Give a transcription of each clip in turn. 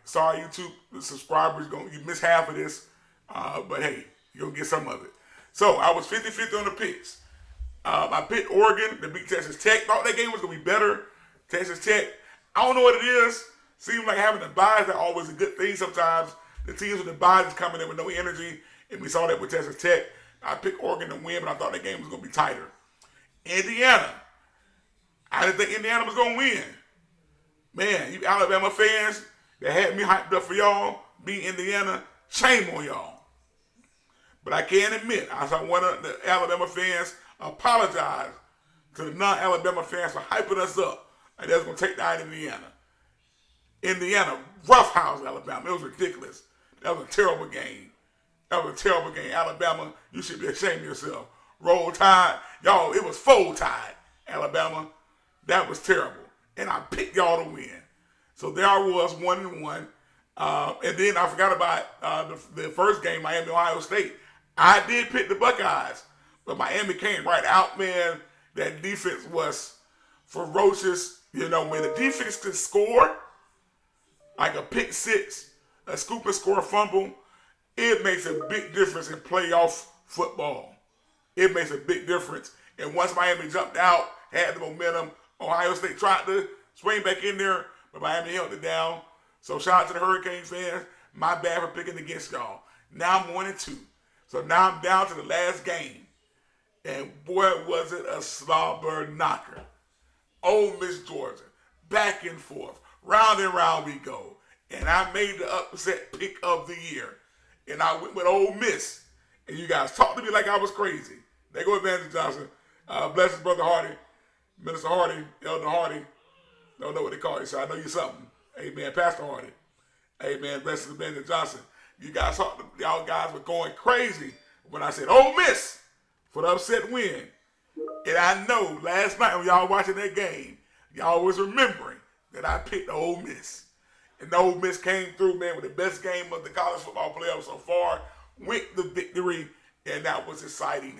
Sorry, YouTube subscribers, you miss half of this, but hey, you're going to get some of it. So I was 50-50 on the picks. I picked Oregon to beat Texas Tech. Thought that game was going to be better. Texas Tech, I don't know what it is. Seems like having the buys is always a good thing sometimes. The teams with the buys is coming in with no energy, and we saw that with Texas Tech. I picked Oregon to win, but I thought that game was going to be tighter. Indiana, I didn't think Indiana was going to win. Man, you Alabama fans that had me hyped up for y'all, beat Indiana, shame on y'all. But I can admit, I saw one of the Alabama fans apologize to the non-Alabama fans for hyping us up. Like that's going to take down Indiana. Indiana roughhouse Alabama. It was ridiculous. That was a terrible game. That was a terrible game. Alabama, you should be ashamed of yourself. Roll Tide. Y'all, it was full tide. Alabama, that was terrible. And I picked y'all to win. So there I was, 1-1. And then I forgot about the first game, Miami, Ohio State. I did pick the Buckeyes. But Miami came right out, man. That defense was ferocious. You know, when the defense can score, like a pick six, a scoop and score fumble, it makes a big difference in playoff football. It makes a big difference. And once Miami jumped out, had the momentum, Ohio State tried to swing back in there, but Miami held it down. So shout out to the Hurricane fans. My bad for picking against y'all. Now I'm 1-2. So now I'm down to the last game. And boy, was it a slobber knocker. Ole Miss, Georgia. Back and forth. Round and round we go. And I made the upset pick of the year. And I went with Ole Miss. And you guys talked to me like I was crazy. There go Evangelist Johnson. Bless his brother Hardy. Minister Hardy. Elder Hardy. Don't know what they call you, so I know you something. Amen. Pastor Hardy. Amen. Bless his Evangelist Johnson. You guys talked to y'all guys were going crazy when I said Ole Miss for the upset win. And I know last night when y'all watching that game, y'all was remembering that I picked Ole Miss. And Ole Miss came through, man, with the best game of the college football playoffs so far, with the victory, and that was exciting.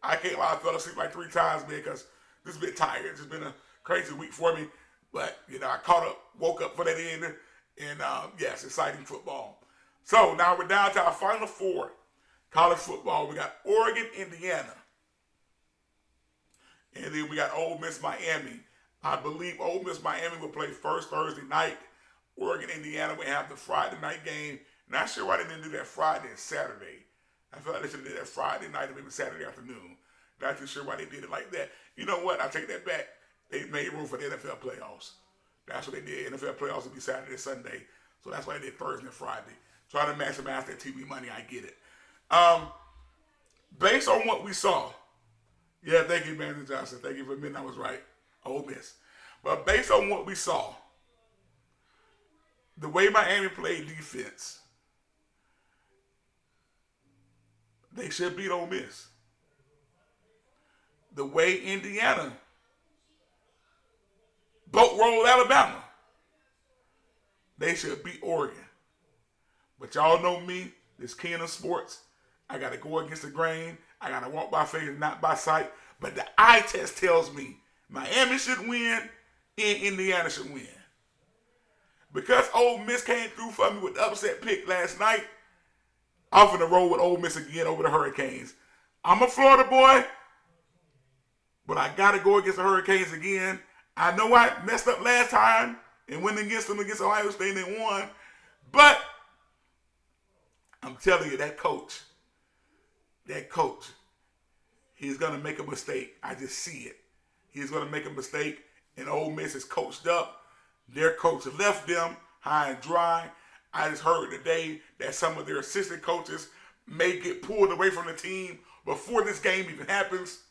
I can't lie, I fell asleep like 3 times, man, because this has been tired. It's been a crazy week for me. But, you know, I caught up, woke up for that end, and yes, exciting football. So now we're down to our final 4. College football. We got Oregon, Indiana. And then we got Ole Miss, Miami. I believe Ole Miss, Miami will play first Thursday night. Oregon, Indiana will have the Friday night game. Not sure why they didn't do that Friday and Saturday. I feel like they should have did that Friday night or maybe Saturday afternoon. Not too sure why they did it like that. You know what? I take that back. They made room for the NFL playoffs. That's what they did. NFL playoffs would be Saturday and Sunday. So that's why they did Thursday and Friday. Trying to maximize that TV money. I get it. Based on what we saw, yeah, thank you, Evangelist Johnson. Thank you for admitting I was right. Ole Miss. But based on what we saw, the way Miami played defense, they should beat Ole Miss. The way Indiana boat rolled Alabama, they should beat Oregon. But y'all know me, this king of sports. I got to go against the grain. I got to walk by faith and not by sight. But the eye test tells me Miami should win and Indiana should win. Because Ole Miss came through for me with the upset pick last night, I'm going to roll with Ole Miss again over the Hurricanes. I'm a Florida boy, but I got to go against the Hurricanes again. I know I messed up last time and went against them against Ohio State and they won. But I'm telling you, that coach, he's going to make a mistake. I just see it. He's going to make a mistake, and Ole Miss is coached up. Their coach left them high and dry. I just heard today that some of their assistant coaches may get pulled away from the team before this game even happens.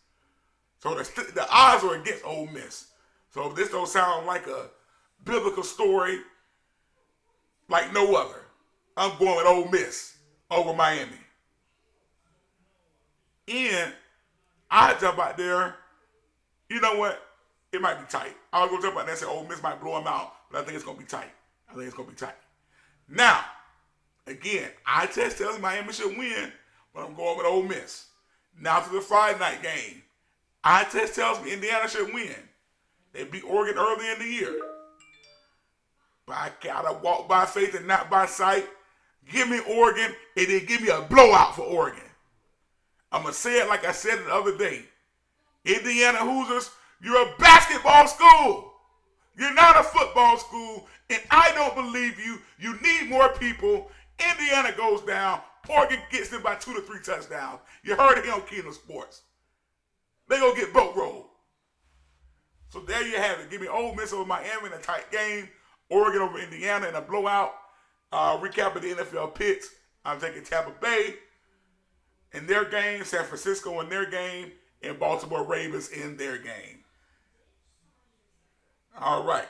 So the odds are against Ole Miss. So if this don't sound like a biblical story like no other, I'm going with Ole Miss over Miami. And I jump out there, you know what? It might be tight. I was going to jump out there and say Ole Miss might blow them out, but I think it's going to be tight. Now, again, eye test tells me Miami should win, but I'm going with Ole Miss. Now to the Friday night game. Eye test tells me Indiana should win. They beat Oregon early in the year. But I gotta walk by faith and not by sight. Give me Oregon, and then give me a blowout for Oregon. I'm going to say it like I said it the other day. Indiana Hoosiers, you're a basketball school. You're not a football school, and I don't believe you. You need more people. Indiana goes down. Oregon gets them by 2 to 3 touchdowns. You heard it here on Keenum Sports. They're going to get boat rolled. So there you have it. Give me Ole Miss over Miami in a tight game. Oregon over Indiana in a blowout. Recap of the NFL picks. I'm taking Tampa Bay in their game, San Francisco in their game, and Baltimore Ravens in their game. All right.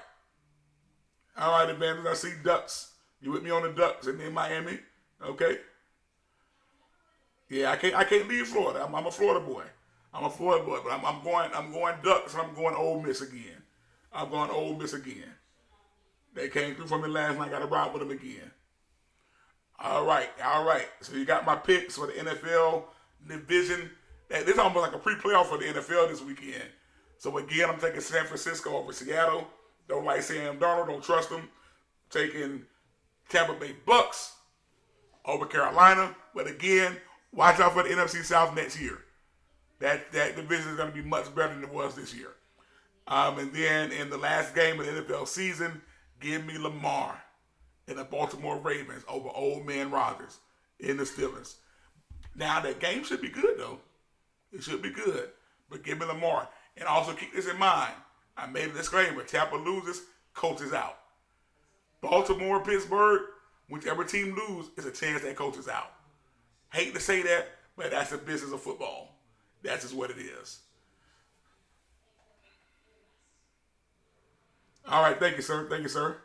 All right, Evangelist. I see Ducks. You with me on the Ducks in Miami? Okay. Yeah, I can't leave Florida. I'm a Florida boy. I'm a Florida boy, but I'm going Ducks and I'm going Ole Miss again. I'm going Ole Miss again. They came through for me last night. Got to ride with them again. All right. So you got my picks for the NFL division. This is almost like a pre-playoff for the NFL this weekend. So again, I'm taking San Francisco over Seattle. Don't like Sam Darnold. Don't trust him. Taking Tampa Bay Bucks over Carolina. But again, watch out for the NFC South next year. That division is going to be much better than it was this year. And then in the last game of the NFL season, give me Lamar and the Baltimore Ravens over old man Rodgers in the Steelers. Now, that game should be good, though. It should be good. But give me Lamar. And also keep this in mind. I made a disclaimer. Tampa loses, coach is out. Baltimore, Pittsburgh, whichever team loses, it's a chance that coach is out. Hate to say that, but that's the business of football. That's just what it is. All right, thank you, sir. Thank you, sir.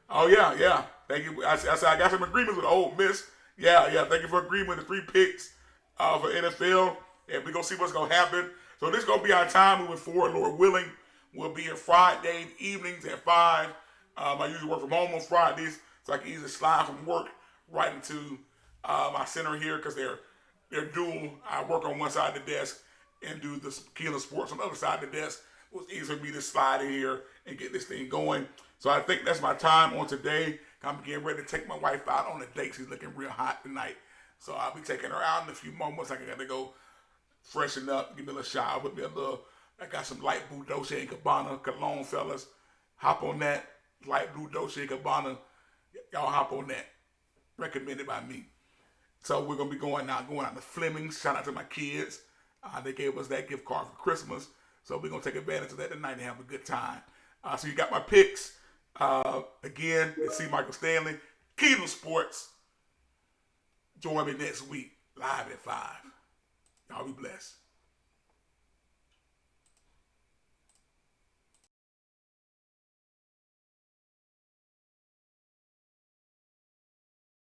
Oh, yeah. Thank you. I said I got some agreements with Ole Miss. Yeah. Thank you for agreeing with the 3 picks for NFL. And we're going to see what's going to happen. So this is going to be our time moving forward, Lord willing. We'll be here Friday evenings at 5. I usually work from home on Fridays, so I can easily slide from work right into my center here because they're dual. I work on one side of the desk and do the Keenum Sports on the other side of the desk. It was easy for me to slide in here and get this thing going. So I think that's my time on today. I'm getting ready to take my wife out on a date. She's looking real hot tonight. So I'll be taking her out in a few moments. I got to go freshen up, give me a little shower, put me a little, I got some light blue Dolce & Gabbana cologne, fellas. Hop on that. Light blue Dolce & Gabbana. Y'all hop on that. Recommended by me. So we're going to be going out to Fleming's. Shout out to my kids. They gave us that gift card for Christmas. So we're going to take advantage of that tonight and have a good time. So you got my picks. Again, it's C. Michael Stanley. Keenum Sports. Join me next week, live at 5. Y'all be blessed.